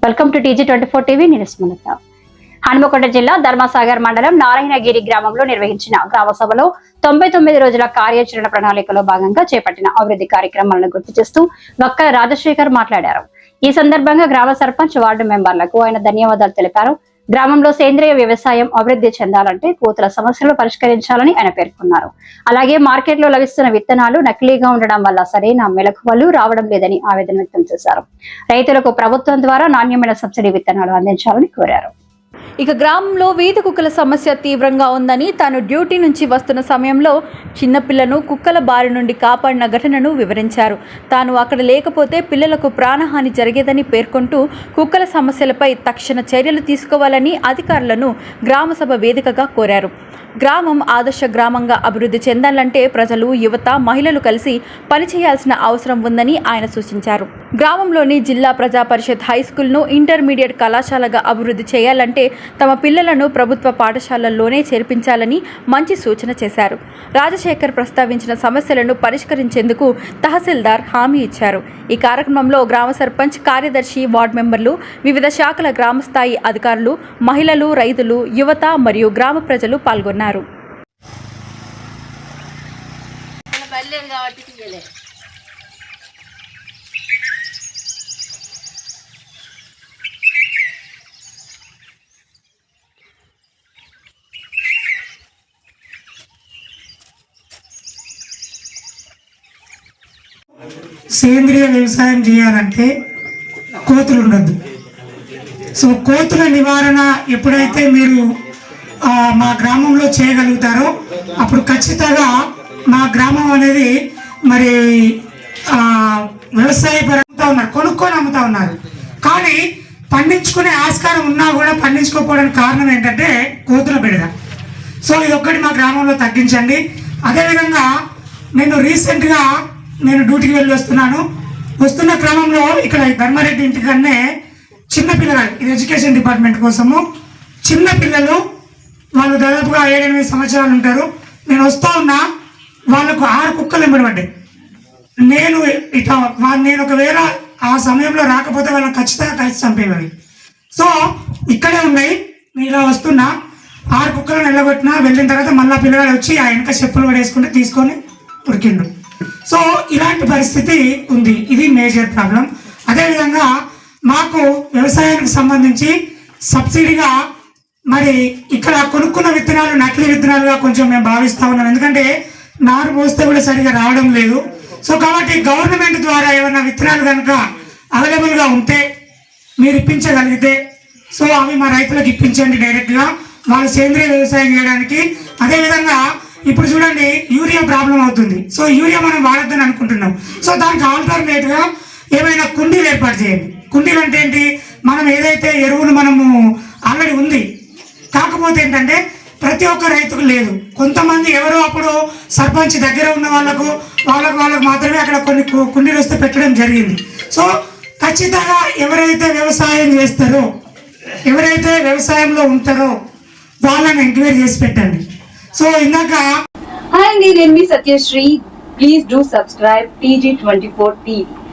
Welcome to TG24 TV. నేను సుమలత. హనుమకొండ జిల్లా ధర్మసాగర్ మండలం నారాయణగిరి గ్రామంలో నిర్వహించిన గ్రామ సభలో 99 రోజుల కార్యాచరణ ప్రణాళికలో భాగంగా చేపట్టిన అభివృద్ధి కార్యక్రమాలను గుర్తు చేస్తూ వక్కల రాజశేఖర్ మాట్లాడారు. ఈ సందర్భంగా గ్రామ సర్పంచ్, వార్డు మెంబర్లకు ఆయన ధన్యవాదాలు తెలిపారు. గ్రామంలో సేంద్రియ వ్యవసాయం అభివృద్ధి చెందాలంటే కోతుల సమస్యలు పరిష్కరించాలని ఆయన పేర్కొన్నారు. అలాగే మార్కెట్లో లభిస్తున్న విత్తనాలు నకిలీగా ఉండడం వల్ల సరైన మెలకువలు రావడం లేదని ఆవేదన వ్యక్తం చేశారు. రైతులకు ప్రభుత్వం ద్వారా నాణ్యమైన సబ్సిడీ విత్తనాలు అందించాలని కోరారు. ఇక గ్రామంలో వీధి కుక్కల సమస్య తీవ్రంగా ఉందని, తాను డ్యూటీ నుంచి వస్తున్న సమయంలో చిన్నపిల్లను కుక్కల బారి నుండి కాపాడిన ఘటనను వివరించారు. తాను అక్కడ లేకపోతే పిల్లలకు ప్రాణహాని జరిగేదని పేర్కొంటూ కుక్కల సమస్యలపై తక్షణ చర్యలు తీసుకోవాలని అధికారులను గ్రామసభ వేదికగా కోరారు. గ్రామం ఆదర్శ గ్రామంగా అభివృద్ధి చెందాలంటే ప్రజలు, యువత, మహిళలు కలిసి పనిచేయాల్సిన అవసరం ఉందని ఆయన సూచించారు. గ్రామంలోని జిల్లా ప్రజా పరిషత్ హైస్కూల్ను ఇంటర్మీడియట్ కళాశాలగా అభివృద్ధి చేయాలంటే తమ పిల్లలను ప్రభుత్వ పాఠశాలల్లోనే చేర్పించాలని మంచి సూచన చేశారు. రాజశేఖర్ ప్రస్తావించిన సమస్యలను పరిష్కరించేందుకు తహసీల్దార్ హామీ ఇచ్చారు. ఈ కార్యక్రమంలో గ్రామ సర్పంచ్, కార్యదర్శి, వార్డు మెంబర్లు, వివిధ శాఖల గ్రామస్థాయి అధికారులు, మహిళలు, రైతులు, యువత మరియు గ్రామ ప్రజలు పాల్గొన్నారు. సేంద్రియ వ్యవసాయం చేయాలంటే కోతులు ఉండద్దు. సో కోతుల నివారణ ఎప్పుడైతే మీరు మా గ్రామంలో చేయగలుగుతారో అప్పుడు ఖచ్చితంగా మా గ్రామం అనేది మరి వ్యవసాయ పరంగా ఉన్నారు, కొనుక్కొని అమ్ముతా ఉన్నారు. కానీ పండించుకునే ఆస్కారం ఉన్నా కూడా పండించుకోకపోవడానికి కారణం ఏంటంటే కోతుల బెడద. సో ఇది ఒక్కటి మా గ్రామంలో తగ్గించండి. అదేవిధంగా రీసెంట్గా నేను డ్యూటీకి వెళ్ళి వస్తున్న క్రమంలో ఇక్కడ ధర్మారెడ్డి ఇంటికన్నే చిన్నపిల్లలు, ఇది ఎడ్యుకేషన్ డిపార్ట్మెంట్ కోసము చిన్నపిల్లలు, వాళ్ళు దాదాపుగా 7-8 సంవత్సరాలు ఉంటారు. నేను వస్తా ఉన్నా, వాళ్ళకు 6 కుక్కలు ఎంబడబడ్డాయి. నేను ఒకవేళ ఆ సమయంలో రాకపోతే వాళ్ళని ఖచ్చితంగా కలిసి చంపేవాడి. సో ఇక్కడే ఉన్నాయి. నేను ఇలా వస్తున్నా, 6 కుక్కలను నిలబెట్టినా. వెళ్ళిన తర్వాత మళ్ళీ పిల్లగాడు వచ్చి ఆ వెనక చెప్పులు పడేసుకుంటే తీసుకొని ఉరికిండు. సో ఇలాంటి పరిస్థితి ఉంది. ఇది మేజర్ ప్రాబ్లం. అదేవిధంగా మాకు వ్యవసాయానికి సంబంధించి సబ్సిడీగా మరి ఇక్కడ కొనుక్కున్న విత్తనాలు నకిలీ విత్తనాలుగా కొంచెం మేము భావిస్తా ఉన్నాం. ఎందుకంటే నారు పోస్తే కూడా సరిగా రావడం లేదు. సో కాబట్టి గవర్నమెంట్ ద్వారా ఏమైనా విత్తనాలు కనుక అవైలబుల్గా ఉంటే మీరు ఇప్పించగలిగితే సో అవి మా రైతులకు ఇప్పించండి డైరెక్ట్గా, వాళ్ళు సేంద్రియ వ్యవసాయం చేయడానికి. అదేవిధంగా ఇప్పుడు చూడండి, యూరియా ప్రాబ్లం అవుతుంది. సో యూరియా మనం వాడద్దని అనుకుంటున్నాం. సో దానికి ఆల్టర్నేట్గా ఏమైనా కుండీలు ఏర్పాటు చేయండి. కుండీలు అంటే ఏంటి, మనం ఏదైతే ఎరువులు మనము ఆల్రెడీ ఉంది, కాకపోతే ఏంటంటే ప్రతి ఒక్క రైతుకు లేదు. కొంతమంది ఎవరో అప్పుడు సర్పంచ్ దగ్గర ఉన్న వాళ్ళకు మాత్రమే అక్కడ కొన్ని కుండీలు వస్తే పెట్టడం జరిగింది. సో ఖచ్చితంగా ఎవరైతే వ్యవసాయం చేస్తారో, ఎవరైతే వ్యవసాయంలో ఉంటారో వాళ్ళని ఎంక్వైరీ చేసి పెట్టండి. సో ఇందాక హాయ్ అండి, నేను మీ Satyasri. Please do subscribe TG24 TV.